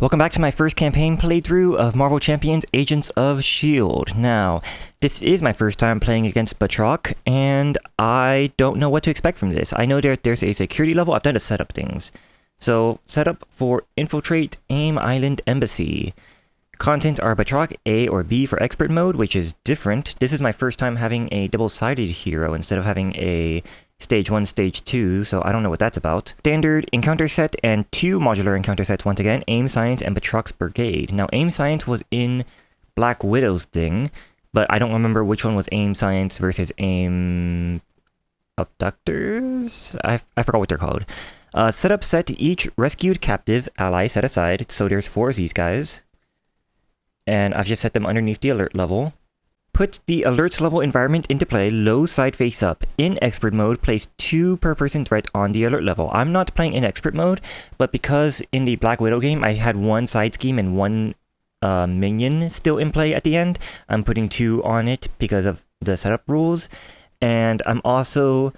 Welcome back to my first campaign playthrough of Marvel Champions Agents of S.H.I.E.L.D. Now, this is my first time playing against Batroc, and I don't know what to expect from this. I know there's a security level. I've done the setup things. So, setup for Infiltrate AIM Island Embassy. Contents are Batroc A or B for Expert Mode, which is different. This is my first time having a double-sided hero instead of having a Stage 1, Stage 2, so I don't know what that's about. Standard encounter set and two modular encounter sets once again, AIM Science and Batroc's Brigade. Now, AIM Science was in Black Widow's thing, but I don't remember which one was AIM Science versus AIM Abductors? I forgot what they're called. Setup set each rescued captive ally set aside, so there's 4 of these guys. And I've just set them underneath the alert level. Put the alerts level environment into play, low side face up. In expert mode, place 2 per person threat on the alert level. I'm not playing in expert mode, but because in the Black Widow game I had 1 side scheme and 1 minion still in play at the end, I'm putting 2 on it because of the setup rules. And I'm also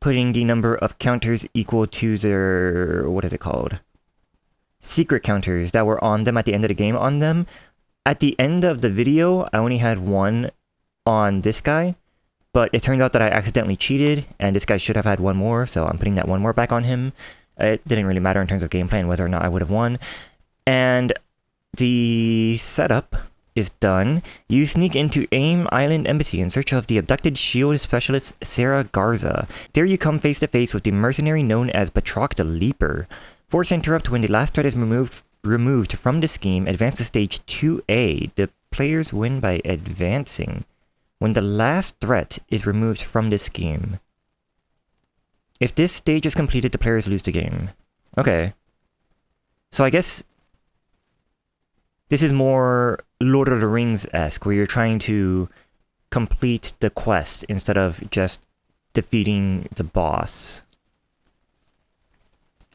putting the number of counters equal to their, what is it called? Secret counters that were on them at the end of the game on them. At the end of the video, I only had 1 on this guy, but it turns out that I accidentally cheated, and this guy should have had 1 more, so I'm putting that 1 more back on him. It didn't really matter in terms of gameplay and whether or not I would have won. And the setup is done. You sneak into AIM Island Embassy in search of the abducted S.H.I.E.L.D. specialist Sarah Garza. There you come face to face with the mercenary known as Batroc the Leaper. Force interrupt when the last threat is removed from the scheme. Advance to stage 2A. The players win by advancing when the last threat is removed from the scheme. If this stage is completed, the players lose the game. Okay. So I guess this is more Lord of the Rings-esque, where you're trying to complete the quest instead of just defeating the boss.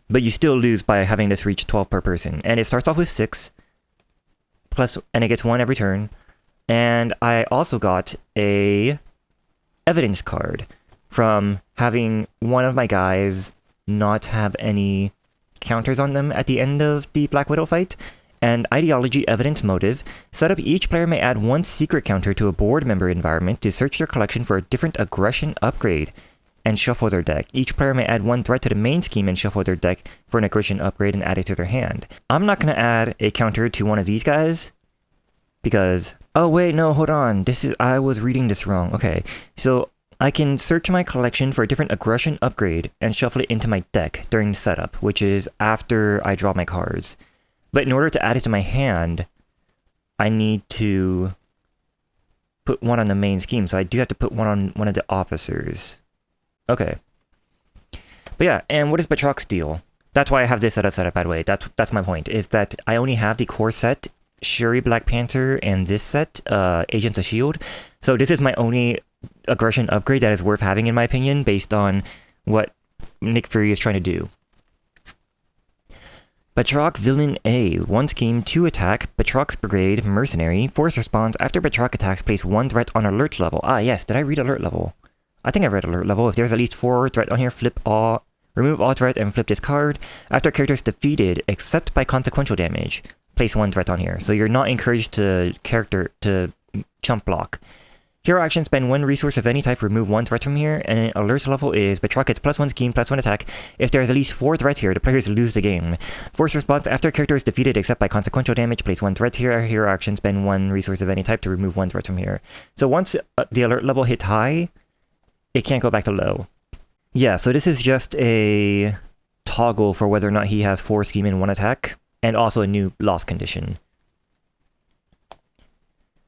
But you still lose by having this reach 12 per person. And it starts off with 6, and it gets 1 every turn. And I also got a evidence card from having one of my guys not have any counters on them at the end of the Black Widow fight. And ideology evidence motive. Setup each player may add 1 secret counter to a board member environment to search their collection for a different aggression upgrade and shuffle their deck. Each player may add 1 threat to the main scheme and shuffle their deck for an aggression upgrade and add it to their hand. I'm not going to add a counter to one of these guys because... Oh wait, no, hold on. I was reading this wrong. Okay, so I can search my collection for a different aggression upgrade and shuffle it into my deck during the setup, which is after I draw my cards. But in order to add it to my hand, I need to put 1 on the main scheme, so I do have to put 1 on one of the officers. Okay. But yeah, and what is Batroc's deal? That's why I have this set up, by the way. That's my point, is that I only have the core set, Shuri Black Panther, and this set, Agents of S.H.I.E.L.D. So this is my only aggression upgrade that is worth having, in my opinion, based on what Nick Fury is trying to do. Batroc Villain A. 1 scheme, 2 attack. Batroc's Brigade, Mercenary. Force response. After Batroc attacks, place 1 threat on alert level. Ah, yes. Did I read alert level? I think I read alert level. If there's at least 4 threat on here, remove all threat and flip this card. After character is defeated, except by consequential damage, place 1 threat on here. So you're not encouraged to jump block. Hero action, spend 1 resource of any type, remove 1 threat from here, and alert level is Batroc gets +1 scheme, +1 attack. If there's at least 4 threats here, the players lose the game. Force response, after character is defeated except by consequential damage, place 1 threat here. Hero action, spend 1 resource of any type to remove 1 threat from here. So once the alert level hits high, it can't go back to low. Yeah, so this is just a toggle for whether or not he has 4 scheme and 1 attack, and also a new loss condition.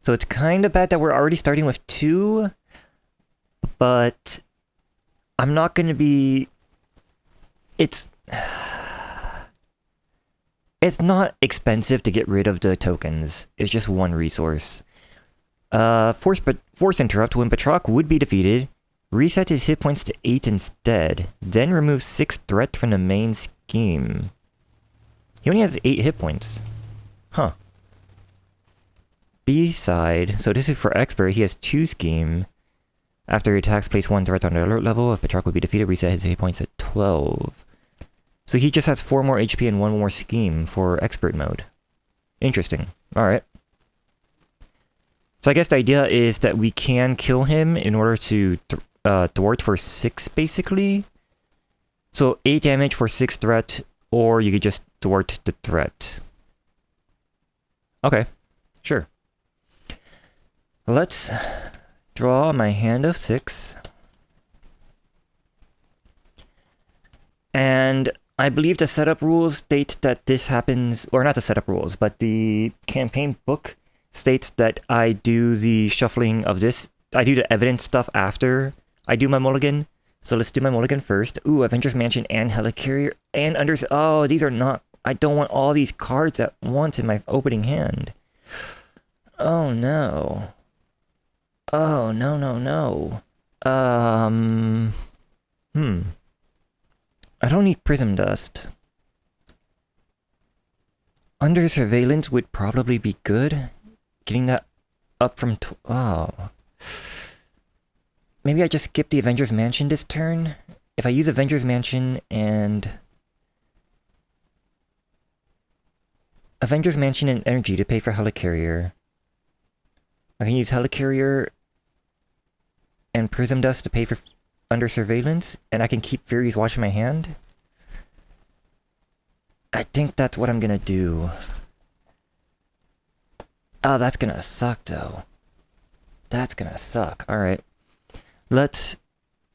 So it's kind of bad that we're already starting with 2, but I'm not going to be... It's not expensive to get rid of the tokens. It's just 1 resource. Force interrupt. When Batroc would be defeated, reset his hit points to 8 instead, then remove 6 threat from the main scheme. He only has 8 hit points. Huh. B-side, so this is for expert, he has 2 scheme. After he attacks, place 1 threat on the alert level. If Batroc would be defeated, reset his hit points at 12. So he just has 4 more HP and 1 more scheme for expert mode. Interesting. Alright. So I guess the idea is that we can kill him in order to thwart for 6, basically. So 8 damage for 6 threat, or you could just thwart the threat. Okay, sure. Let's draw my hand of 6. And I believe the setup rules state that this happens, or not the setup rules, but the campaign book states that I do the shuffling of this. I do the evidence stuff after I do my mulligan. So let's do my mulligan first. Ooh, Avengers Mansion and Helicarrier and Unders. Oh, these are not... I don't want all these cards at once in my opening hand. Oh, no. Oh, no, no, no. I don't need Prism Dust. Under Surveillance would probably be good. Getting that up from... oh. Maybe I just skip the Avengers Mansion this turn. If I use Avengers Mansion and... Avengers Mansion and Energy to pay for Helicarrier. I can use Helicarrier and Prism Dust to pay for Under Surveillance, and I can keep Fury's Watch in my hand. I think that's what I'm gonna do. Oh, that's gonna suck, though. That's gonna suck. Alright. Let's...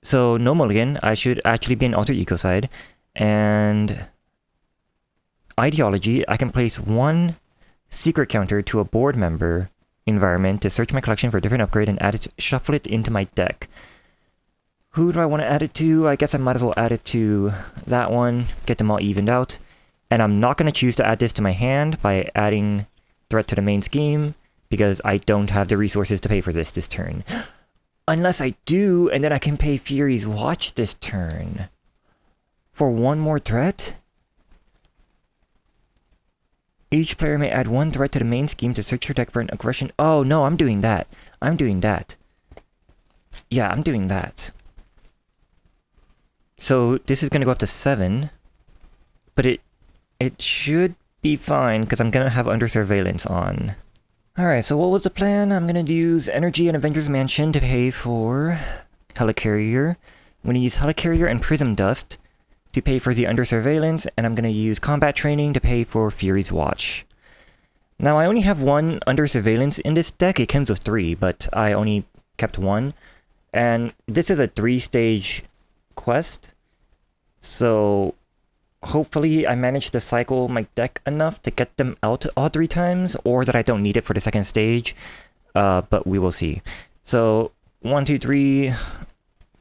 So, no mulligan. I should actually be an alter ego side. And... Ideology, I can place 1 secret counter to a board member environment to search my collection for a different upgrade and add it, shuffle it into my deck. Who do I want to add it to? I guess I might as well add it to that one, get them all evened out. And I'm not going to choose to add this to my hand by adding threat to the main scheme, because I don't have the resources to pay for this turn. Unless I do, and then I can pay Fury's Watch this turn. For 1 more threat? Each player may add 1 threat to the main scheme to search your deck for an aggression. Oh, no, I'm doing that. I'm doing that. Yeah, I'm doing that. So this is going to go up to 7. But it should be fine, because I'm going to have Under Surveillance on. Alright, so what was the plan? I'm going to use Energy and Avengers Mansion to pay for Helicarrier. I'm going to use Helicarrier and Prism Dust to pay for the Under Surveillance, and I'm going to use Combat Training to pay for Fury's Watch. Now, I only have 1 Under Surveillance in this deck. It comes with 3, but I only kept 1. And this is a 3-stage quest, so hopefully I managed to cycle my deck enough to get them out all 3 times, or that I don't need it for the 2nd stage, but we will see. So, 1, 2, 3,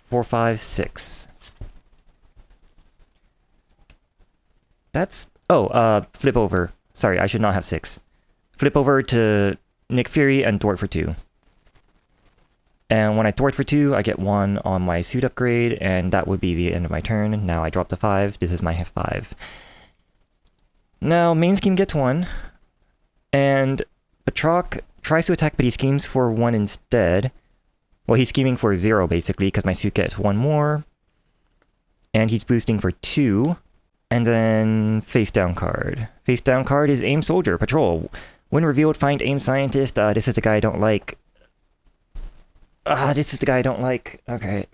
4, 5, 6. That's... oh, flip over. Sorry, I should not have 6. Flip over to Nick Fury and thwart for 2. And when I thwart for 2, I get 1 on my suit upgrade, and that would be the end of my turn. Now I drop to 5. This is my 5. Now, main scheme gets 1. And Batroc tries to attack, but he schemes for 1 instead. Well, he's scheming for 0, basically, because my suit gets 1 more. And he's boosting for 2. And then face down card. Face down card is Aim Soldier, Patrol. When revealed, find Aim Scientist. This is the guy I don't like. This is the guy I don't like. Okay.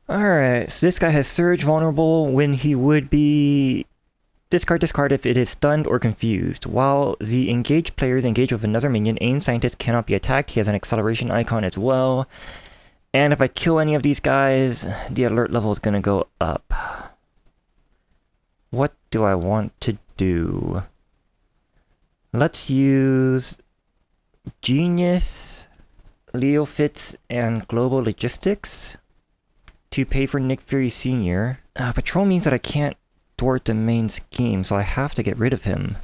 Alright, so this guy has Surge vulnerable when he would be... discard if it is stunned or confused. While the engaged players engage with another minion, Aim Scientist cannot be attacked. He has an acceleration icon as well. And if I kill any of these guys, the alert level is gonna go up. What do I want to do? Let's use Genius, Leo Fitz, and Global Logistics to pay for Nick Fury Sr. Patrol means that I can't thwart the main scheme, so I have to get rid of him.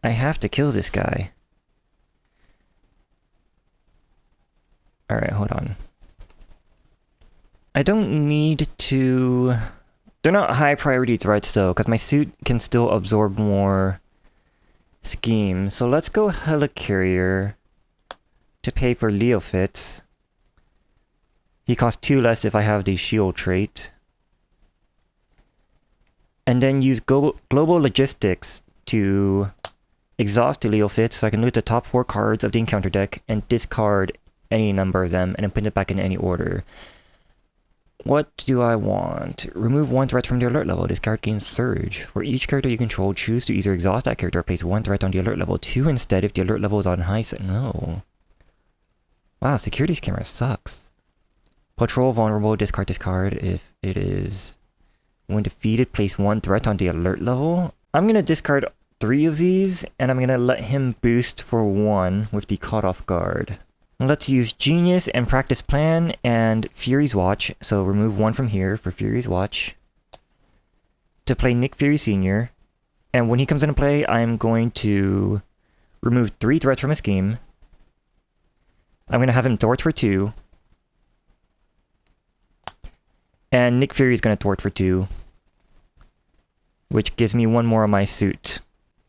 I have to kill this guy. Alright, hold on. I don't need to... They're not high priority threats though, because my suit can still absorb more scheme. So let's go Helicarrier to pay for Leo Fitz. He costs 2 less if I have the shield trait. And then use global logistics to exhaust the Leo Fits so I can loot the top 4 cards of the encounter deck and discard any number of them and then put it back in any order. What do I want? Remove 1 threat from the alert level. This card gains Surge. For each character you control, choose to either exhaust that character or place 1 threat on the alert level 2 instead if the alert level is on high. No. Wow, security's camera sucks. Patrol vulnerable, discard this card if it is... When defeated, place 1 threat on the alert level. I'm going to discard 3 of these, and I'm going to let him boost for 1 with the Caught Off Guard. Let's use Genius and Practice Plan and Fury's Watch. So remove 1 from here for Fury's Watch. To play Nick Fury Sr. And when he comes into play, I'm going to remove 3 threats from his game. I'm going to have him thwart for 2. And Nick Fury is going to thwart for 2. Which gives me 1 more on my suit.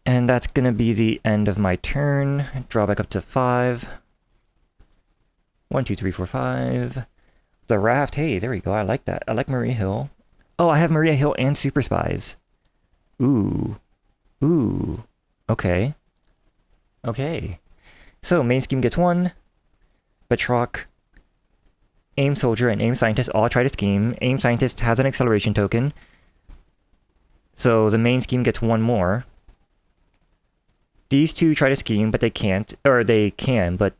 And that's going to be the end of my turn. Draw back up to 5. 1, 2, 3, 4, 5. The Raft. Hey, there we go. I like that. I like Maria Hill. Oh, I have Maria Hill and Super Spies. Ooh. Ooh. Okay. Okay. So, main scheme gets 1. Batroc, Aim Soldier, and Aim Scientist all try to scheme. Aim Scientist has an acceleration token. So the main scheme gets 1 more. These 2 try to scheme, but they can't. Or they can, but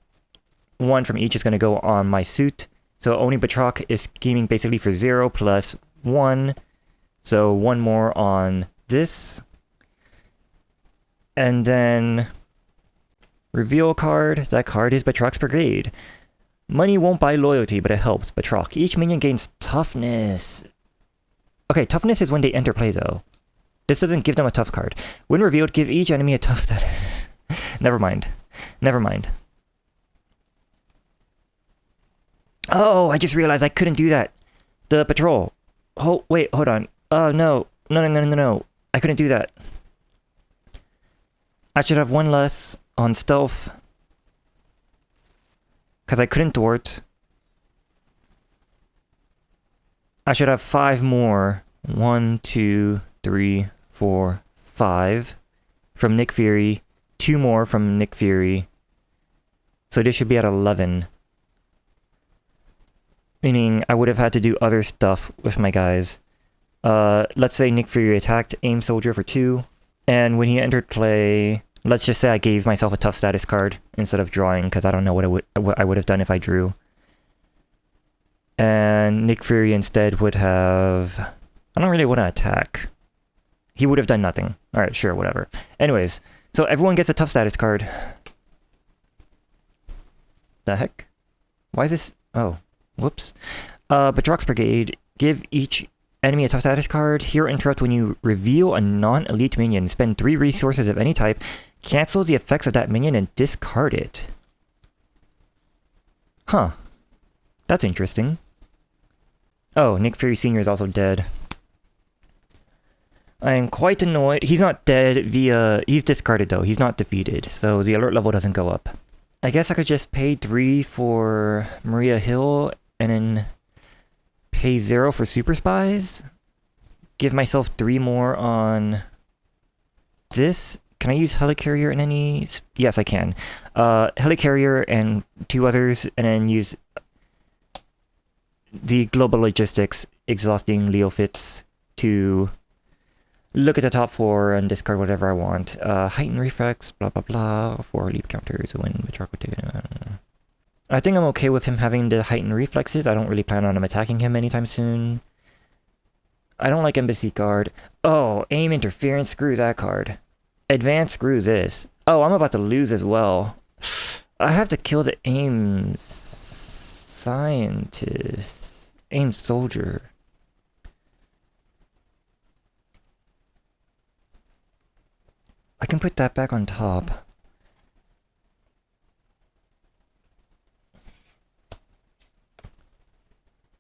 1 from each is going to go on my suit. So only Batroc is scheming basically for 0 plus 1. So 1 more on this. And then... Reveal card. That card is Batroc's Brigade. Money won't buy loyalty, but it helps Batroc. Each minion gains Toughness. Okay, Toughness is when they enter play, though. This doesn't give them a tough card. When revealed, give each enemy a tough status. Never mind. Never mind. Oh, I just realized I couldn't do that. The patrol. Oh, wait, hold on. Oh, no. No. I couldn't do that. I should have 1 less on stealth. Because I couldn't thwart. I should have 5 more. 1, 2, 3, 4, 5 from Nick Fury. 2 more from Nick Fury. So this should be at 11. Meaning I would have had to do other stuff with my guys. Let's say Nick Fury attacked Aim Soldier for 2. And when he entered play... Let's just say I gave myself a tough status card instead of drawing, because I don't know what I would have done if I drew. And Nick Fury instead would have... I don't really want to attack. He would have done nothing. Alright, sure, whatever. Anyways, so everyone gets a tough status card. The heck? Why is this... Oh, whoops. Batroc's Brigade. Give each enemy a tough status card. Hero Interrupt when you reveal a non-elite minion. Spend 3 resources of any type. Cancel the effects of that minion and discard it. Huh. That's interesting. Oh, Nick Fury Sr. is also dead. I am quite annoyed. He's not dead via... He's discarded though. He's not defeated. So the alert level doesn't go up. I guess I could just pay 3 for Maria Hill and then pay 0 for Super Spies. Give myself 3 more on this. Can I use Helicarrier in any... Yes, I can. Helicarrier and 2 others, and then use the Global Logistics, exhausting Leo Fits to look at the top 4 and discard whatever I want. Heightened Reflex, blah blah blah, 4 leap counters when Batroc would take it. I think I'm okay with him having the Heightened Reflexes. I don't really plan on him attacking him anytime soon. I don't like Embassy Guard. Oh, Aim Interference, screw that card. Advance, screw this. Oh, I'm about to lose as well. I have to kill the Aim Scientist. Aim Soldier. I can put that back on top.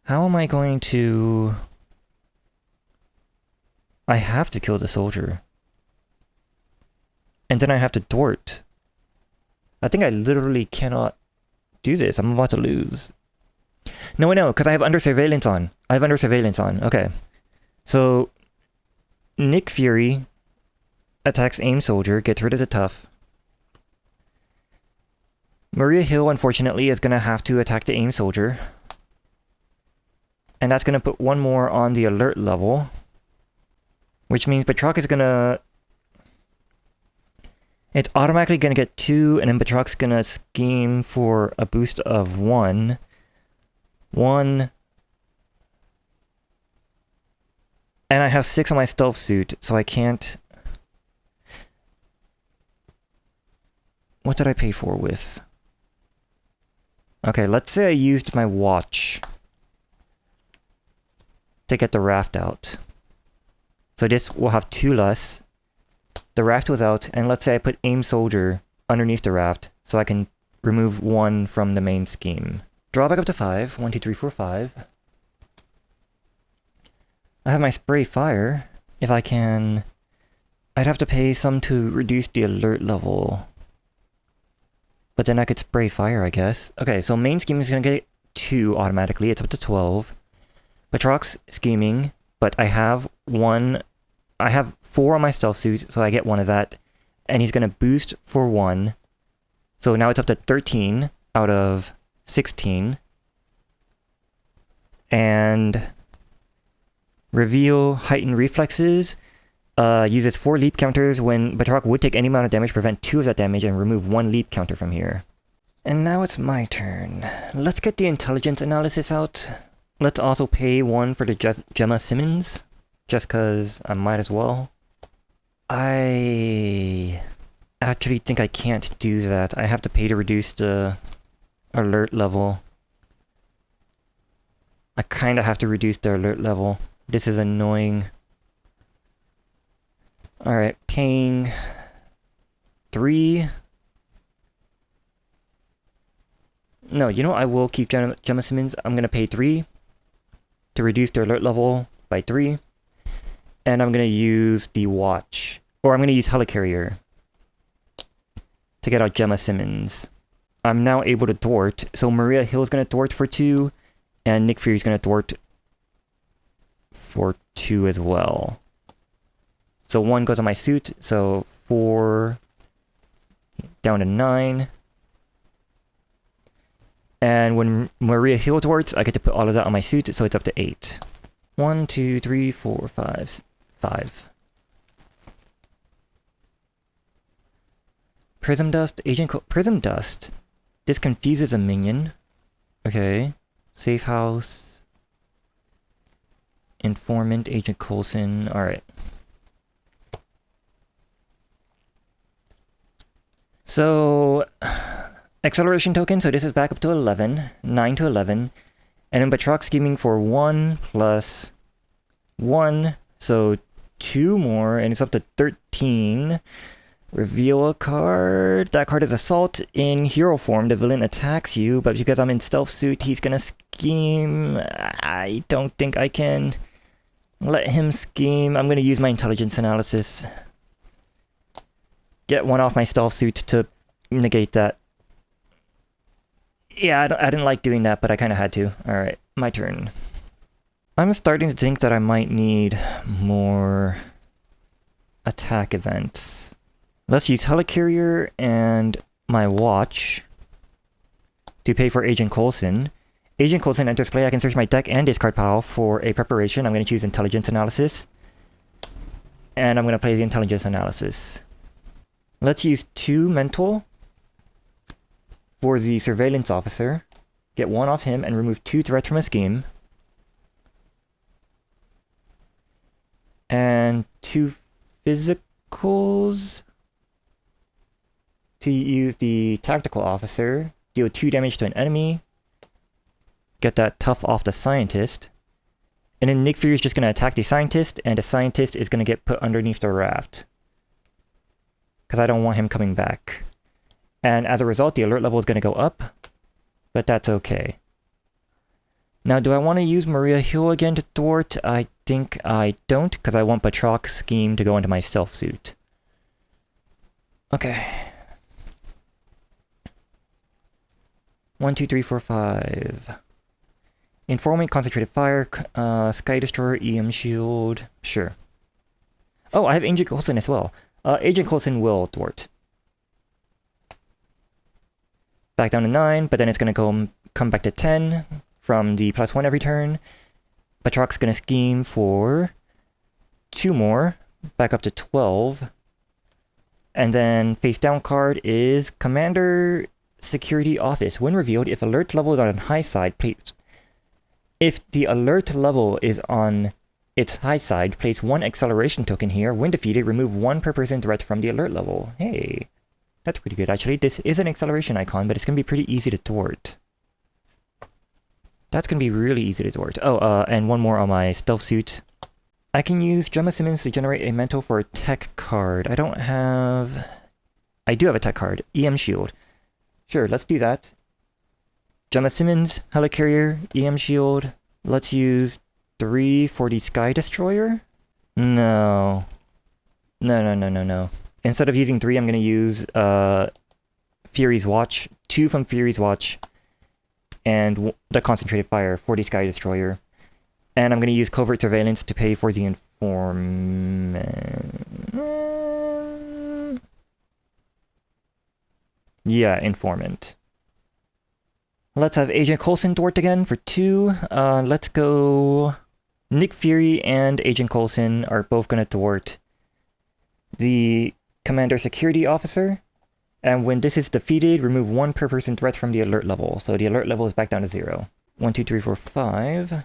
How am I going to... I have to kill the soldier. And then I have to thwart. I think I literally cannot do this. I'm about to lose. No, because I have under surveillance on. Okay. So Nick Fury attacks Aim Soldier, gets rid of the Tough. Maria Hill, unfortunately, is going to have to attack the Aim Soldier. And that's going to put one more on the alert level. Which means Batroc is going to... It's automatically going to get 2, and then Batroc's going to scheme for a boost of 1. 1. And I have 6 on my stealth suit, so I can't... What did I pay for with? Okay, let's say I used my watch to get the raft out. So this will have 2 less. The raft was out, and let's say I put Aim Soldier underneath the raft, so I can remove 1 from the main scheme. Draw back up to 5. 1, 2, 3, 4, 5. I have my Spray Fire. If I can... I'd have to pay some to reduce the alert level. But then I could Spray Fire, I guess. Okay, so main scheme is going to get 2 automatically. It's up to 12. Batroc's scheming, but I have 1... I have 4 on my stealth suit, so I get 1 of that. And he's going to boost for 1. So now it's up to 13 out of 16. And Reveal Heightened Reflexes uses 4 leap counters. When Batroc would take any amount of damage, prevent 2 of that damage, and remove 1 leap counter from here. And now it's my turn. Let's get the intelligence analysis out. Let's also pay 1 for the Gemma Simmons. Just because I might as well. I actually think I can't do that. I have to pay to reduce the alert level. I kind of have to reduce the alert level. This is annoying. Alright, paying 3. No, you know, I will keep Gemma Simmons. I'm going to pay 3 to reduce their alert level by 3. And I'm going to use the watch. Or I'm going to use Helicarrier to get out Gemma Simmons. I'm now able to thwart. So Maria Hill is going to thwart for 2. And Nick Fury is going to thwart for 2 as well. So 1 goes on my suit. So 4 down to 9. And when Maria Hill thwarts, I get to put all of that on my suit. So it's up to 8. 1, 2, 3, 4, 5. 5. Prism Dust, Prism Dust. This confuses a minion. Okay. Safe House. Informant, Agent Coulson. Alright. So, acceleration token. So this is back up to 11. 9 to 11. And then Batroc scheming for 1 plus 1. So 2 more, and it's up to 13. Reveal a card. That card is Assault. In hero form, the villain attacks you, but because I'm in stealth suit, he's gonna scheme. I don't think I can let him scheme. I'm gonna use my intelligence analysis. Get 1 off my stealth suit to negate that. Yeah, I didn't like doing that, but I kind of had to. Alright, my turn. I'm starting to think that I might need more attack events. Let's use Helicarrier and my watch to pay for Agent Coulson. Agent Coulson enters play. I can search my deck and discard pile for a preparation. I'm going to choose Intelligence Analysis. And I'm going to play the Intelligence Analysis. Let's use 2 Mental for the Surveillance Officer. Get 1 off him and remove 2 threats from a scheme. And 2 Physicals to use the Tactical Officer. Deal 2 damage to an enemy. Get that Tough off the Scientist. And then Nick Fury is just going to attack the Scientist, and the Scientist is going to get put underneath the raft. Because I don't want him coming back. And as a result, the alert level is going to go up. But that's okay. Now, do I want to use Maria Hill again to thwart? I think I don't, because I want Batroc's scheme to go into my stealth suit. Okay. 1, 2, 3, 4, 5. Informing, Concentrated Fire, Sky Destroyer, EM Shield. Sure. Oh, I have Agent Coulson as well. Agent Coulson will thwart. Back down to 9, but then it's going to come back to 10 from the +1 every turn. Batroc's going to scheme for 2 more, back up to 12. And then face down card is Commander Security Office. When revealed, if alert level is on high side, if the alert level is on its high side, place 1 acceleration token here. When defeated, remove 1 per person threat from the alert level. Hey, that's pretty good actually. This is an acceleration icon, but it's going to be pretty easy to thwart. That's going to be really easy to thwart. Oh, and 1 more on my stealth suit. I can use Gemma Simmons to generate a mental for a tech card. I do have a tech card. EM Shield. Sure, let's do that. Gemma Simmons, Helicarrier, EM Shield. Let's use 3 for the Sky Destroyer? No. No. Instead of using 3, I'm going to use Fury's Watch. 2 from Fury's Watch. And the Concentrated Fire for the Sky Destroyer. And I'm going to use Covert Surveillance to pay for the Informant. Yeah, Informant. Let's have Agent Coulson thwart again for 2. Let's go... Nick Fury and Agent Coulson are both going to thwart the Commander Security Officer. And when this is defeated, remove 1 per person threat from the alert level. So the alert level is back down to 0. 1, 2, 3, 4, 5...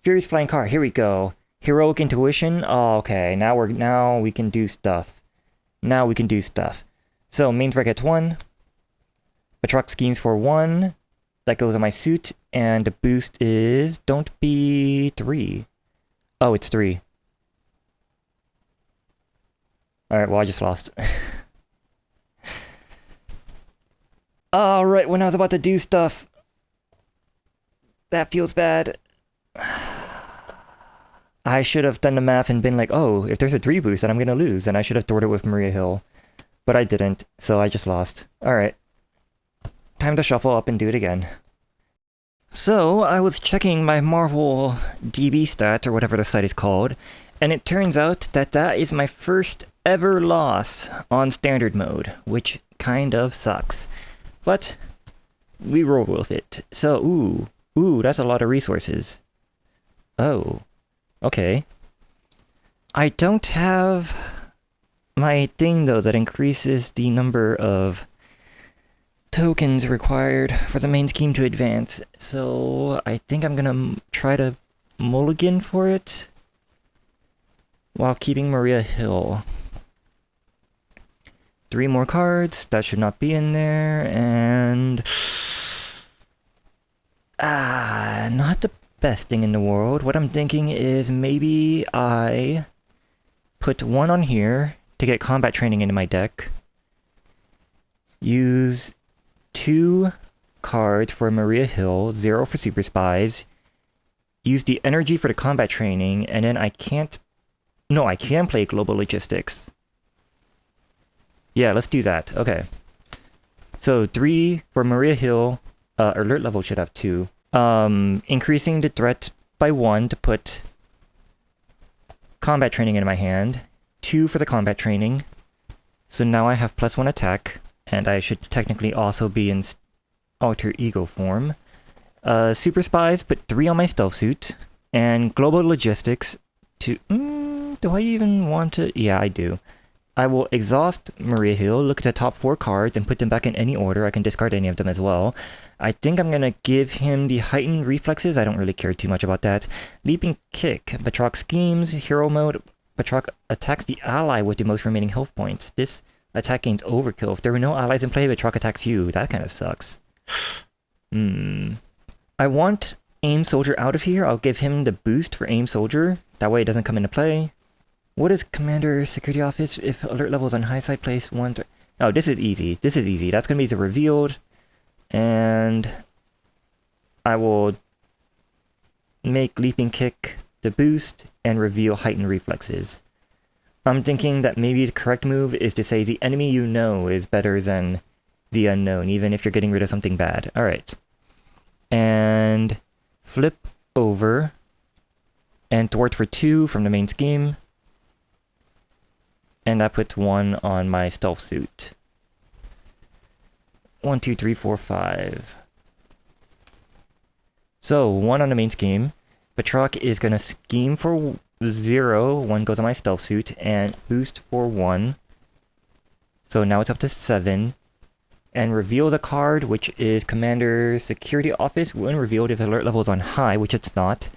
Fury's Flying Car, here we go. Heroic Intuition, oh, okay, now we can do stuff. So, main threat gets 1. Batroc schemes for 1. That goes on my suit, and the boost is, don't be 3. Oh, it's 3. Alright, well, I just lost. Alright, when I was about to do stuff. That feels bad. I should have done the math and been like, oh, if there's a 3 boost, then I'm gonna lose, and I should have thwarted it with Maria Hill. But I didn't, so I just lost. Alright. Time to shuffle up and do it again. So, I was checking my Marvel DB stat, or whatever the site is called, and it turns out that that is my first ever loss on standard mode, which kind of sucks. But, we roll with it. So, ooh, that's a lot of resources. Oh. Okay. I don't have my thing, though, that increases the number of tokens required for the main scheme to advance. So I think I'm gonna try to mulligan for it while keeping Maria Hill. 3 more cards. That should not be in there. And... not the best thing in the world. What I'm thinking is maybe I put 1 on here to get combat training into my deck. Use 2 cards for Maria Hill, 0 for Super Spies. Use the energy for the combat training, and then I can't... No, I can play Global Logistics. Yeah, let's do that. Okay. So 3 for Maria Hill. Alert level should have 2. Increasing the threat by 1 to put combat training into my hand. 2 for the combat training. So now I have +1 attack, and I should technically also be in alter ego form. Super Spies, put 3 on my stealth suit. And Global Logistics to... do I even want to... Yeah, I do. I will exhaust Maria Hill, look at the top 4 cards, and put them back in any order. I can discard any of them as well. I think I'm gonna give him the heightened reflexes. I don't really care too much about that. Leaping Kick. Batroc schemes. Hero mode. Batroc attacks the ally with the most remaining health points. This attack gains overkill. If there were no allies in play, Batroc attacks you. That kind of sucks. I want Aim Soldier out of here. I'll give him the boost for Aim Soldier. That way it doesn't come into play. What is Commander Security Office? If alert levels on high side, place 1... Oh, this is easy. This is easy. That's going to be the revealed. And I will make Leaping Kick the boost and reveal heightened reflexes. I'm thinking that maybe the correct move is to say the enemy you know is better than the unknown, even if you're getting rid of something bad. Alright. And flip over and thwart for 2 from the main scheme. And that puts 1 on my stealth suit. 1, 2, 3, 4, 5. So 1 on the main scheme. Batroc is gonna scheme for 0. 1 goes on my stealth suit and boost for 1. So now it's up to 7. And reveal the card, which is Commander's Security Office, when revealed if alert level is on high, which it's not.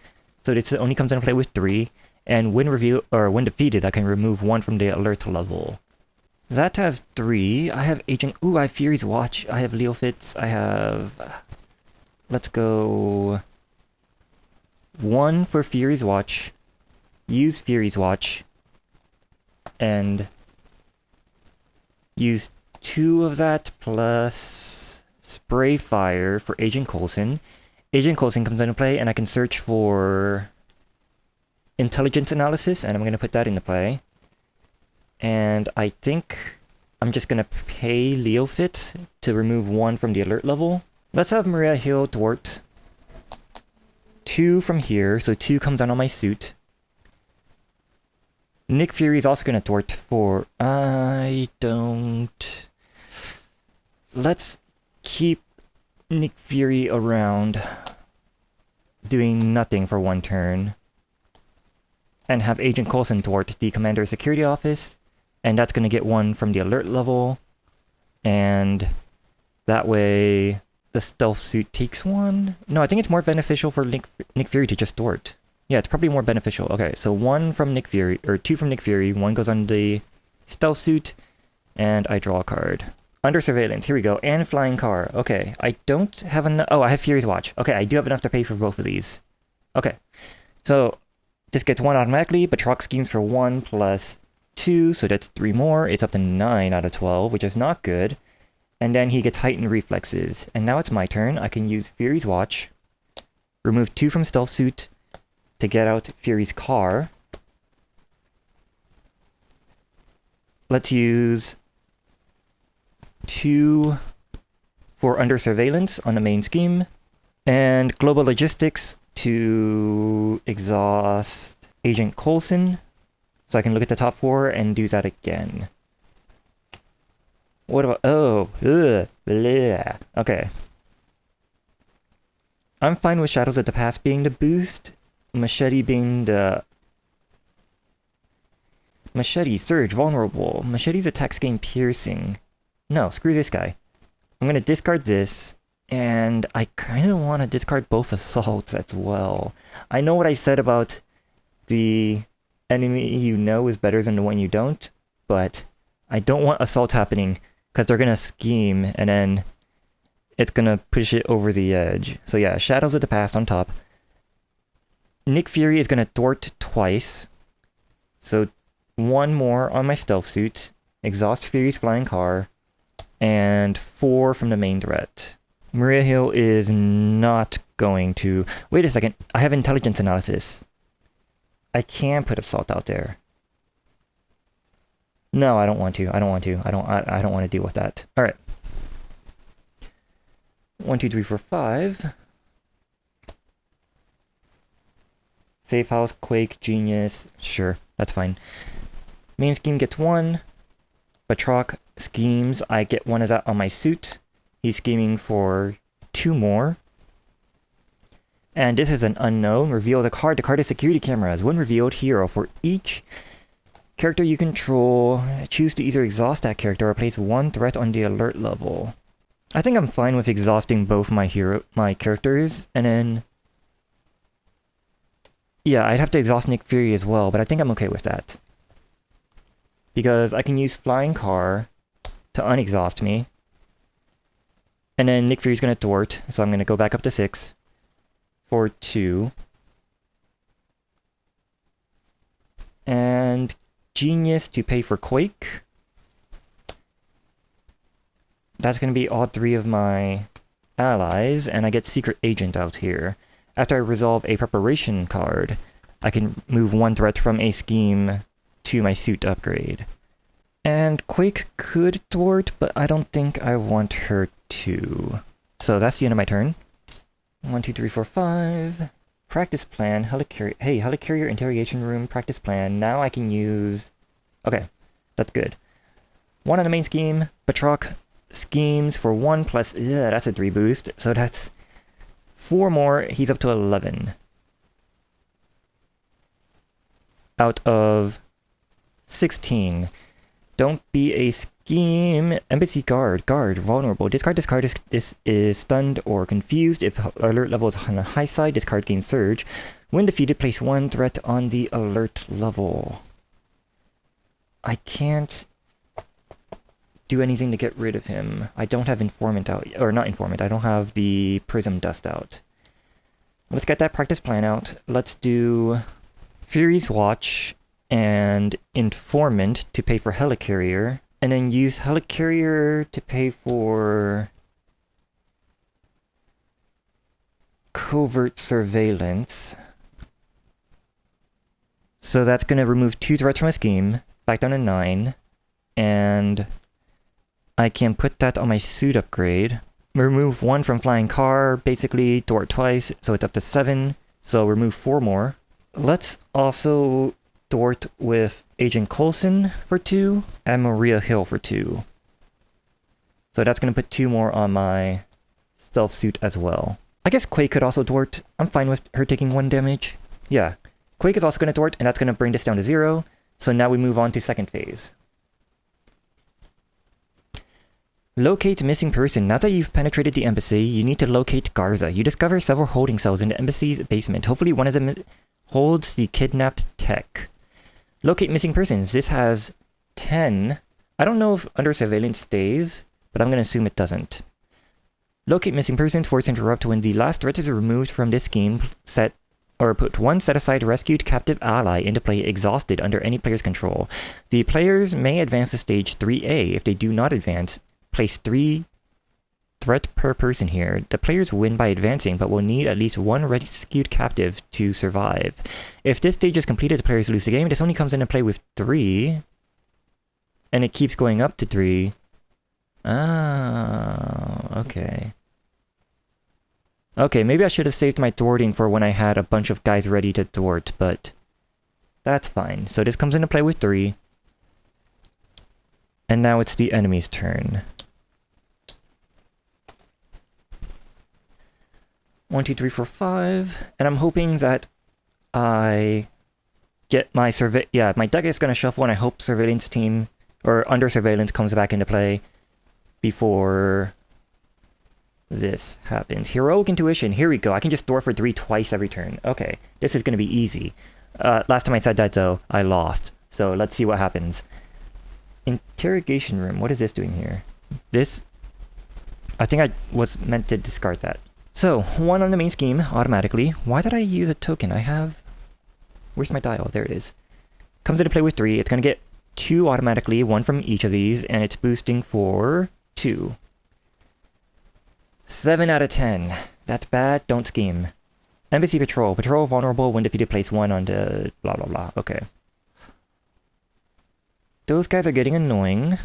So this only comes into play with 3. And when when defeated, I can remove 1 from the alert level. That has 3. I have Agent... Ooh, I have Fury's Watch. I have Leo Fitz. I have... Let's go... 1 for Fury's Watch. Use Fury's Watch. And... use 2 of that plus Spray Fire for Agent Coulson. Agent Coulson comes into play and I can search for Intelligence Analysis, and I'm going to put that into play. And I think I'm just going to pay Leo Fitz to remove 1 from the alert level. Let's have Maria Hill thwart 2 from here, so 2 comes down on my suit. Nick Fury is also going to thwart for... I don't... Let's keep Nick Fury around, doing nothing for 1 turn. And have Agent Coulson thwart the Commander's Security Office. And that's going to get 1 from the alert level. And that way the stealth suit takes 1. No, I think it's more beneficial for Nick Fury to just thwart. Yeah, it's probably more beneficial. Okay, so 1 from Nick Fury, or 2 from Nick Fury. 1 goes on the stealth suit. And I draw a card. Under surveillance, here we go, and flying car. Okay, I don't have enough... Oh, I have Fury's Watch. Okay, I do have enough to pay for both of these. Okay, so this gets 1 automatically. Batroc schemes for 1 plus 2, so that's 3 more. It's up to 9 out of 12, which is not good. And then he gets heightened reflexes. And now it's my turn. I can use Fury's Watch, remove 2 from stealth suit to get out Fury's car. Let's use 2 for under surveillance on the main scheme, and global logistics to exhaust Agent Coulson, so I can look at the top 4 and do that again. What about... Oh, bleh. Okay. I'm fine with Shadows of the Past being the boost, Machete being the... Machete, Surge, Vulnerable. Machete's attacks gain piercing. No, screw this guy. I'm going to discard this, and I kind of want to discard both assaults as well. I know what I said about the enemy you know is better than the one you don't, but I don't want assaults happening, because they're going to scheme, and then it's going to push it over the edge. So yeah, Shadows of the Past on top. Nick Fury is going to thwart twice, so 1 more on my stealth suit, exhaust Fury's flying car, and 4 from the main threat. Maria Hill is not going to... Wait a second, I have Intelligence Analysis. I can put Assault out there. No, I don't want to. I don't want to deal with that. Alright. 1, 2, 3, 4, 5. Safe House, Quake, Genius. Sure, that's fine. Main scheme gets 1. Batroc schemes, I get 1 of that on my suit. He's scheming for 2 more. And this is an unknown. Reveal the card. The card is security cameras. When revealed, hero. For each character you control, choose to either exhaust that character or place 1 threat on the alert level. I think I'm fine with exhausting both my characters, and then... Yeah, I'd have to exhaust Nick Fury as well, but I think I'm okay with that. Because I can use Flying Car to unexhaust me. And then Nick Fury's going to thwart, so I'm going to go back up to 6 for 2. And Genius to pay for Quake. That's going to be all 3 of my allies, and I get Secret Agent out here. After I resolve a preparation card, I can move 1 threat from a scheme to my suit upgrade. And Quake could thwart, but I don't think I want her to. So that's the end of my turn. 1, 2, 3, 4, 5. Practice plan, helicarrier. Hey, helicarrier interrogation room, practice plan. Now I can use... Okay. That's good. 1 on the main scheme. Batroc schemes for 1 plus... Yeah, that's a 3 boost. So that's 4 more. He's up to 11. Out of 16. Don't be a scheme. Embassy guard. Guard. Vulnerable. Discard. This is stunned or confused. If alert level is on the high side, discard gains surge. When defeated, place 1 threat on the alert level. I can't do anything to get rid of him. I don't have informant out. Or not informant. I don't have the prism dust out. Let's get that practice plan out. Let's do Fury's Watch and Informant to pay for Helicarrier, and then use Helicarrier to pay for Covert Surveillance. So that's going to remove 2 threats from a scheme, back down to 9, and I can put that on my suit upgrade. Remove 1 from Flying Car, basically thwart twice, so it's up to 7, so remove 4 more. Let's also thwart with Agent Coulson for 2 and Maria Hill for 2. So that's going to put 2 more on my stealth suit as well. I guess Quake could also thwart. I'm fine with her taking 1 damage. Yeah. Quake is also going to thwart, and that's going to bring this down to 0. So now we move on to second phase. Locate missing person. Now that you've penetrated the embassy, you need to locate Garza. You discover several holding cells in the embassy's basement. Hopefully one of them holds the kidnapped tech. Locate missing persons. This has 10. I don't know if under surveillance stays, but I'm going to assume it doesn't. Locate missing persons. Force interrupt when the last threat is removed from this scheme. Set or put 1 set-aside rescued captive ally into play exhausted under any player's control. The players may advance to stage 3A. If they do not advance, place 3 threat per person here. The players win by advancing, but will need at least 1 rescued captive to survive. If this stage is completed, the players lose the game. This only comes into play with 3. And it keeps going up to 3. Ah, okay. Okay, maybe I should have saved my thwarting for when I had a bunch of guys ready to thwart, but that's fine. So this comes into play with 3. And now it's the enemy's turn. 1, 2, 3, 4, 5. And I'm hoping that I get my my deck is going to shuffle, and I hope surveillance team, or under surveillance, comes back into play before this happens. Heroic Intuition. Here we go. I can just thwart for 3 twice every turn. Okay, this is going to be easy. Last time I said that, though, I lost. So let's see what happens. Interrogation Room. What is this doing here? This... I think I was meant to discard that. So, 1 on the main scheme, automatically. Why did I use a token? I have... Where's my dial? There it is. Comes into play with 3. It's going to get 2 automatically, 1 from each of these, and it's boosting for 2. 7 out of 10. That's bad. Don't scheme. Embassy Patrol. Patrol vulnerable when defeated, place 1 on the... blah blah blah. Okay. Those guys are getting annoying.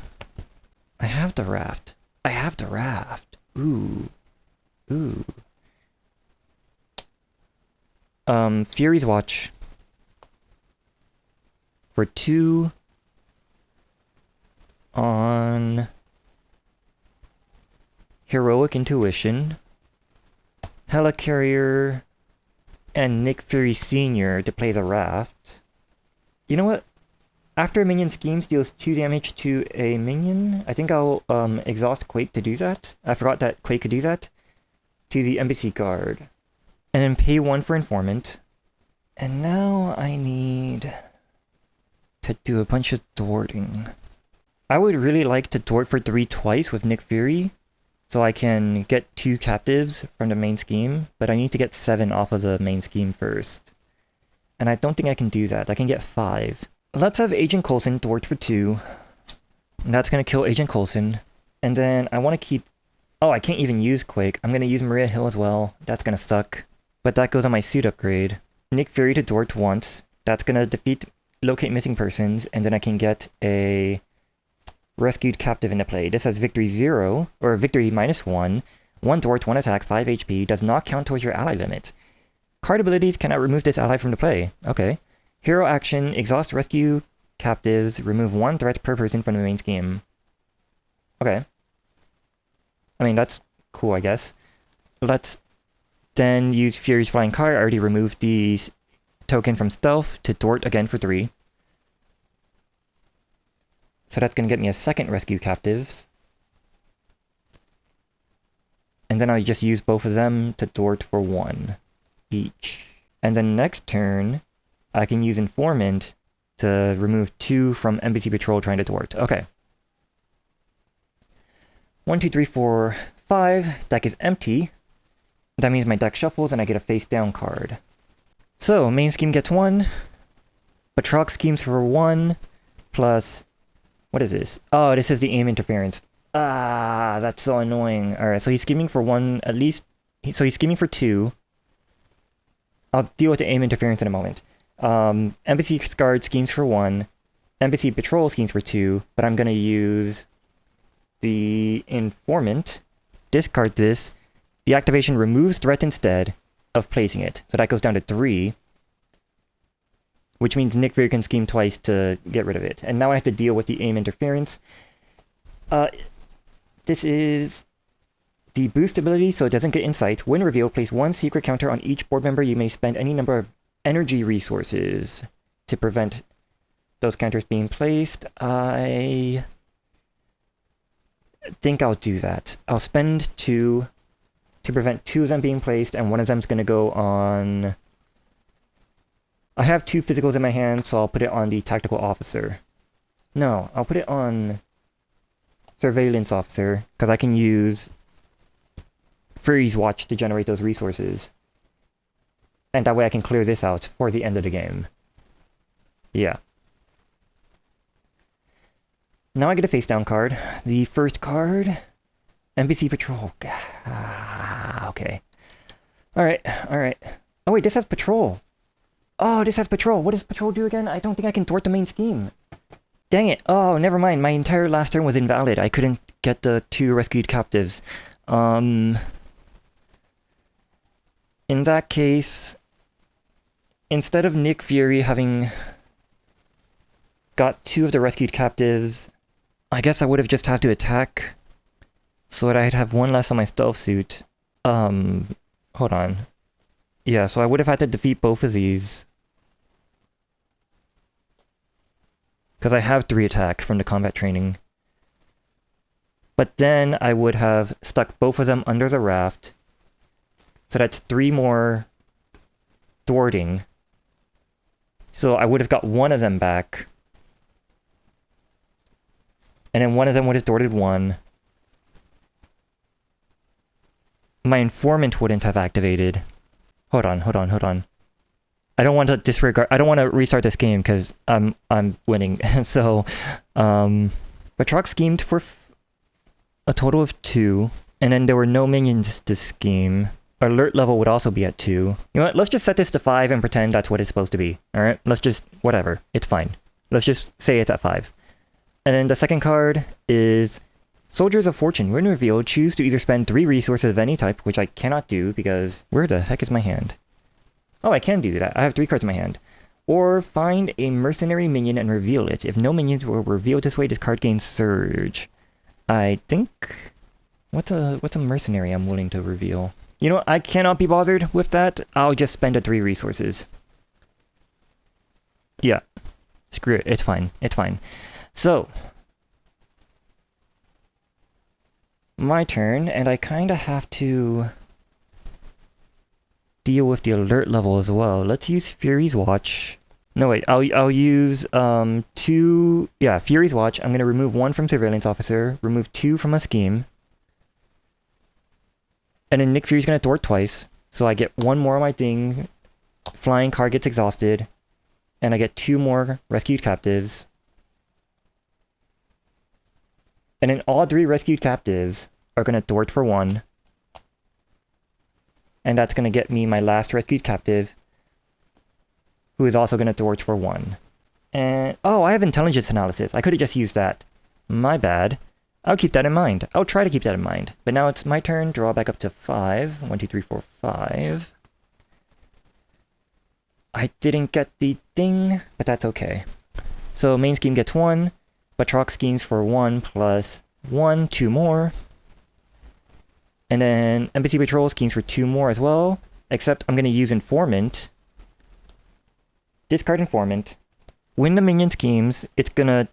I have the raft. I have the raft. Ooh. Ooh. Fury's Watch. For 2 on Heroic Intuition, Helicarrier, and Nick Fury Sr. to play the raft. You know what? After a minion schemes deals 2 damage to a minion, I think I'll exhaust Quake to do that. I forgot that Quake could do that. To the Embassy Guard. And then pay 1 for Informant. And now I need to do a bunch of thwarting. I would really like to thwart for 3 twice with Nick Fury, so I can get 2 captives from the main scheme, but I need to get 7 off of the main scheme first. And I don't think I can do that. I can get 5. Let's have Agent Coulson thwart for 2. And that's going to kill Agent Coulson. And then I want to keep... Oh, I can't even use Quake. I'm going to use Maria Hill as well. That's going to suck. But that goes on my suit upgrade. Nick Fury to thwart once. That's going to defeat Locate Missing Persons. And then I can get a Rescued Captive into play. This has Victory 0, or Victory -1. 1 thwart, 1 attack, 5 HP. Does not count towards your ally limit. Card abilities cannot remove this ally from the play. Okay. Hero action, exhaust rescue captives, remove 1 threat per person from the main scheme. Okay. I mean, that's cool, I guess. Let's then use Fury's Flying Car. I already removed the token from Stealth to thwart again for 3. So that's going to get me a second rescue captives. And then I just use both of them to thwart for 1 each. And then next turn, I can use Informant to remove 2 from NPC Patrol trying to thwart. Okay. 1, 2, 3, 4, 5. Deck is empty. That means my deck shuffles and I get a face down card. So, main scheme gets 1. Batroc schemes for 1. Plus... What is this? Oh, this is the aim interference. Ah, that's so annoying. Alright, so he's scheming for 1 at least. So he's scheming for 2. I'll deal with the aim interference in a moment. Embassy Guard schemes for 1. Embassy Patrol schemes for 2. But I'm going to use the Informant. Discard this. The activation removes threat instead of placing it. So that goes down to 3. Which means Nick Fury can scheme twice to get rid of it. And now I have to deal with the aim interference. This is the boost ability, so it doesn't get insight. When revealed, place 1 secret counter on each board member. You may spend any number of energy resources to prevent those counters being placed. I think I'll do that. I'll spend 2 to prevent 2 of them being placed, and 1 of them's going to go on... I have 2 physicals in my hand, so I'll put it on the Tactical Officer. No, I'll put it on Surveillance Officer, because I can use Freeze Watch to generate those resources. And that way I can clear this out for the end of the game. Yeah. Now I get a face down card. The first card... NPC Patrol. Okay. Alright, alright. Oh wait, this has Patrol. Oh, this has Patrol. What does Patrol do again? I don't think I can thwart the main scheme. Dang it. Oh, never mind. My entire last turn was invalid. I couldn't get the 2 rescued captives. In that case, instead of Nick Fury having got 2 of the rescued captives, I guess I would have just had to attack so that I'd have 1 less on my stealth suit. Hold on. Yeah, so I would have had to defeat both of these. Because I have 3 attack from the combat training. But then I would have stuck both of them under the raft. So that's 3 more thwarting. So I would have got 1 of them back. And then 1 of them would have thwarted 1. My Informant wouldn't have activated. Hold on. I don't want to disregard... I don't want to restart this game because I'm winning. So, Batroc schemed for a total of 2. And then there were no minions to scheme. Alert level would also be at 2. You know what? Let's just set this to 5 and pretend that's what it's supposed to be. Alright? Let's just... whatever. It's fine. Let's just say it's at 5. And then the second card is... Soldiers of Fortune. When revealed, choose to either spend 3 resources of any type, which I cannot do because... Where the heck is my hand? Oh, I can do that. I have 3 cards in my hand. Or find a mercenary minion and reveal it. If no minions were revealed this way, this card gains Surge. I think... What's a mercenary I'm willing to reveal? You know, I cannot be bothered with that. I'll just spend the 3 resources. Yeah. Screw it. It's fine. It's fine. So... my turn, and I kind of have to deal with the alert level as well. Let's use Fury's Watch. No, wait, I'll use 2... Yeah, Fury's Watch. I'm going to remove 1 from Surveillance Officer, remove 2 from a scheme. And then Nick Fury's going to thwart twice, so I get 1 more on my thing. Flying car gets exhausted, and I get 2 more rescued captives. And then all 3 rescued captives are going to thwart for 1. And that's going to get me my last rescued captive, who is also going to thwart for 1. And, oh, I have intelligence analysis. I could have just used that. My bad. I'll keep that in mind. I'll try to keep that in mind. But now it's my turn. Draw back up to 5. 1, 2, 3, 4, 5. I didn't get the thing, but that's okay. So main scheme gets 1. Batroc schemes for 1 plus 1, 2 more. And then Embassy Patrol schemes for 2 more as well. Except I'm going to use Informant. Discard Informant. When the minion schemes, it's gonna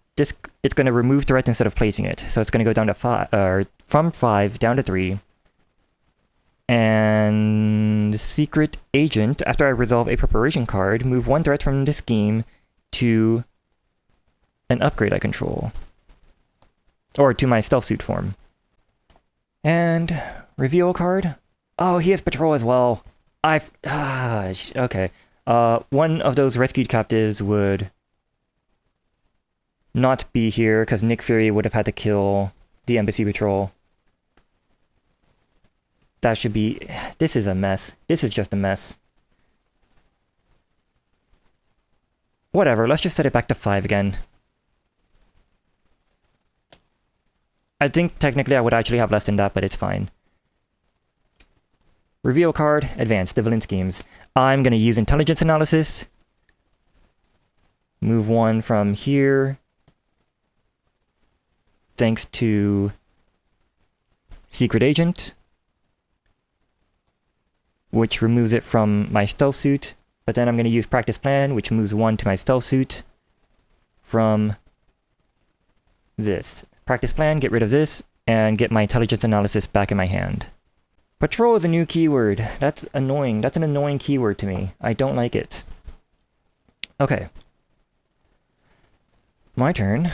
remove threat instead of placing it. So it's gonna go down to 5, from 5 down to 3. And Secret Agent, after I resolve a preparation card, move 1 threat from the scheme to an upgrade I control. Or to my stealth suit form. And reveal a card. Oh, he has patrol as well. Okay. One of those rescued captives would not be here because Nick Fury would have had to kill the Embassy Patrol. That should be... This is a mess. This is just a mess. Whatever, let's just set it back to 5 again. I think technically I would actually have less than that, but it's fine. Reveal card, advance, the villain schemes. I'm going to use intelligence analysis. Move 1 from here. Thanks to Secret Agent, which removes it from my stealth suit. But then I'm going to use Practice Plan, which moves 1 to my stealth suit from this. Practice Plan, get rid of this, and get my intelligence analysis back in my hand. Patrol is a new keyword. That's annoying. That's an annoying keyword to me. I don't like it. Okay. My turn.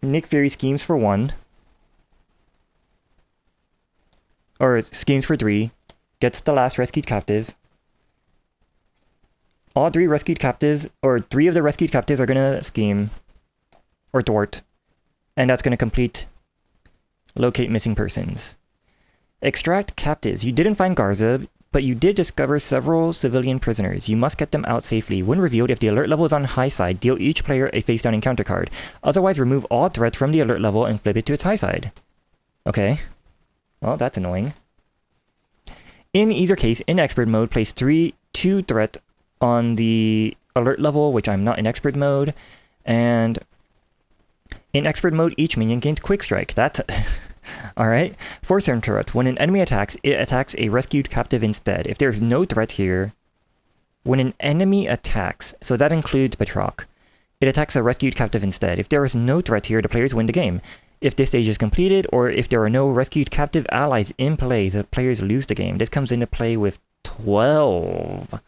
Nick Fury schemes for 1. Or schemes for 3. Gets the last rescued captive. All 3 rescued captives, or 3 of the rescued captives are gonna scheme. Or thwart. And that's gonna complete locate missing persons. Extract captives. You didn't find Garza, but you did discover several civilian prisoners. You must get them out safely. When revealed, if the alert level is on high side, deal each player a face-down encounter card. Otherwise, remove all threats from the alert level and flip it to its high side. Okay. Well, that's annoying. In either case, in expert mode, place 2 threat on the alert level, which I'm not in expert mode. And in expert mode, each minion gains quick strike. That's... Alright. Force turn threat. When an enemy attacks, it attacks a rescued captive instead. If there's no threat here, when an enemy attacks, so that includes Batroc, it attacks a rescued captive instead. If there is no threat here, the players win the game. If this stage is completed, or if there are no rescued captive allies in play, the players lose the game. This comes into play with 12.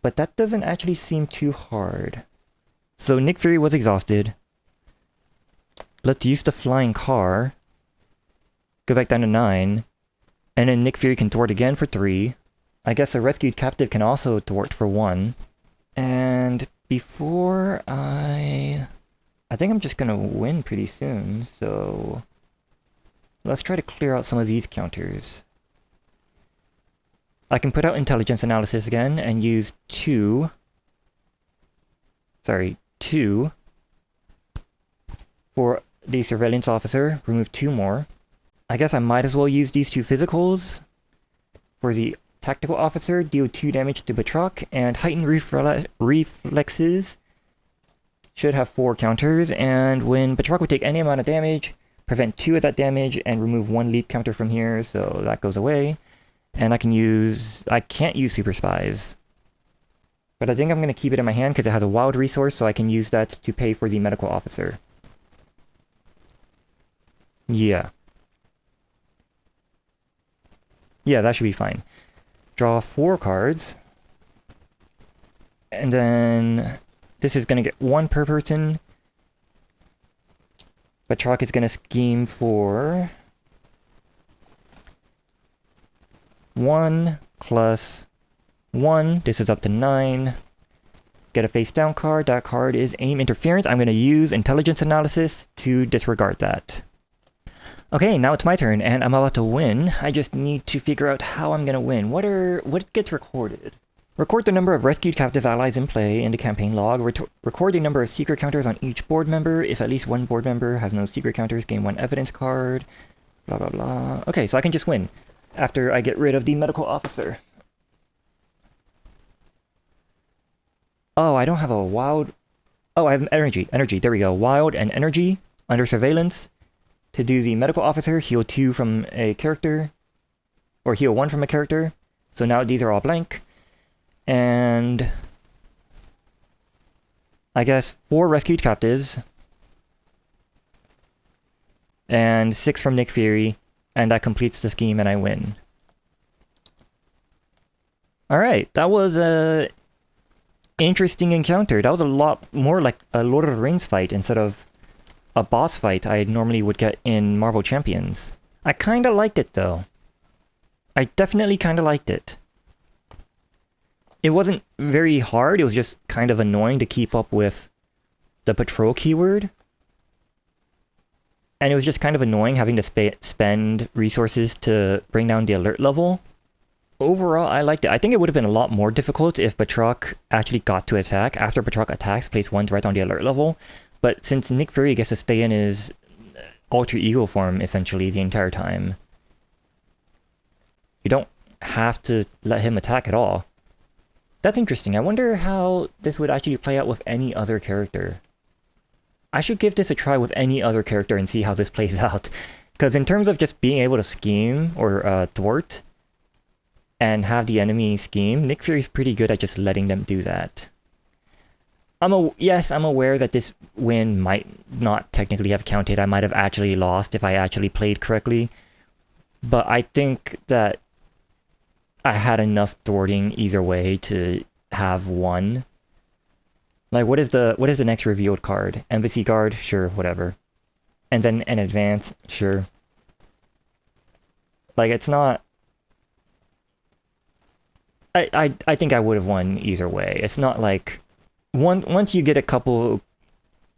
But that doesn't actually seem too hard. So Nick Fury was exhausted. Let's use the flying car. Go back down to 9. And then Nick Fury can thwart again for 3. I guess a rescued captive can also thwart for 1. And before I think I'm just gonna win pretty soon, so let's try to clear out some of these counters. I can put out intelligence analysis again and use 2 for the surveillance officer, remove 2 more. I guess I might as well use these 2 physicals. For the tactical officer, deal 2 damage to Batroc, and heightened reflexes should have 4 counters, and when Batroc would take any amount of damage, prevent 2 of that damage, and remove 1 leap counter from here, so that goes away. And I can't use Super Spies. But I think I'm going to keep it in my hand because it has a wild resource, so I can use that to pay for the medical officer. Yeah. Yeah, that should be fine. Draw 4 cards. And then this is going to get 1 per person. Batroc is going to scheme for 1 plus 1. This is up to 9. Get a face down card. That card is aim interference. I'm going to use intelligence analysis to disregard that. Okay, now it's my turn, and I'm about to win. I just need to figure out how I'm going to win. What gets recorded? Record the number of rescued captive allies in play in the campaign log. Record the number of secret counters on each board member. If at least one board member has no secret counters, gain 1 evidence card. Blah, blah, blah. Okay, so I can just win after I get rid of the medical officer. Oh, I don't have a wild... Oh, I have energy. Energy, there we go. Wild and energy under surveillance. To do the medical officer, heal 2 from a character. Or heal 1 from a character. So now these are all blank. And... I guess 4 rescued captives. And 6 from Nick Fury. And that completes the scheme and I win. Alright, that was a interesting encounter. That was a lot more like a Lord of the Rings fight instead of a boss fight I normally would get in Marvel Champions. I kinda liked it though. I definitely kinda liked it. It wasn't very hard, it was just kind of annoying to keep up with the patrol keyword. And it was just kind of annoying having to spend resources to bring down the alert level. Overall, I liked it. I think it would have been a lot more difficult if Batroc actually got to attack. After Batroc attacks, place 1's right on the alert level. But since Nick Fury gets to stay in his alter ego form, essentially, the entire time, you don't have to let him attack at all. That's interesting. I wonder how this would actually play out with any other character. I should give this a try with any other character and see how this plays out. Because in terms of just being able to scheme or thwart and have the enemy scheme, Nick Fury's pretty good at just letting them do that. Yes, I'm aware that this win might not technically have counted. I might have actually lost if I actually played correctly. But I think that I had enough thwarting either way to have won. Like, what is the next revealed card? Embassy Guard? Sure, whatever. And then an advance? Sure. Like, it's not... I think I would have won either way. It's not like... Once you get a couple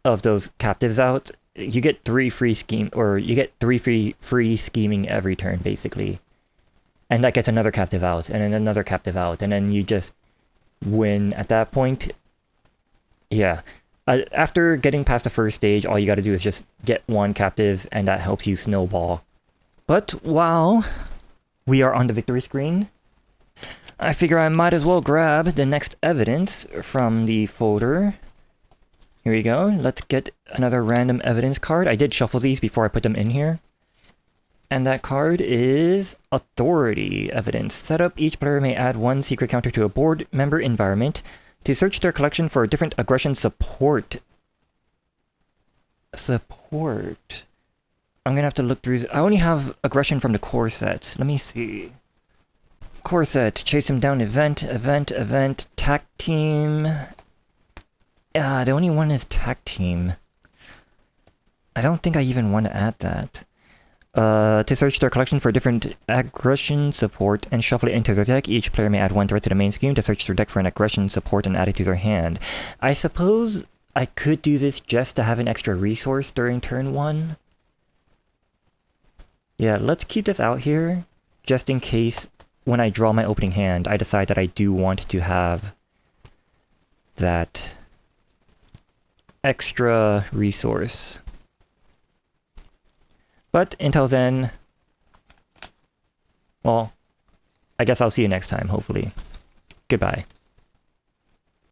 of those captives out, you get 3 free scheme... Or you get 3 free scheming every turn, basically. And that gets another captive out, and then another captive out, and then you just win at that point. Yeah. After getting past the first stage, all you gotta do is just get 1 captive, and that helps you snowball. But while we are on the victory screen, I figure I might as well grab the next evidence from the folder. Here we go. Let's get another random evidence card. I did shuffle these before I put them in here. And that card is Authority Evidence. Setup: each player may add 1 secret counter to a board member environment to search their collection for a different aggression support. I'm gonna have to look through... I only have aggression from the core set. Let me see. Core set. Chase him down. Event. Tac team. The only one is tac team. I don't think I even want to add that. To search their collection for different aggression support and shuffle it into their deck, each player may add 1 threat to the main scheme to search their deck for an aggression support and add it to their hand. I suppose I could do this just to have an extra resource during turn 1. Yeah, let's keep this out here, just in case when I draw my opening hand, I decide that I do want to have that extra resource. But until then, well, I guess I'll see you next time, hopefully. Goodbye.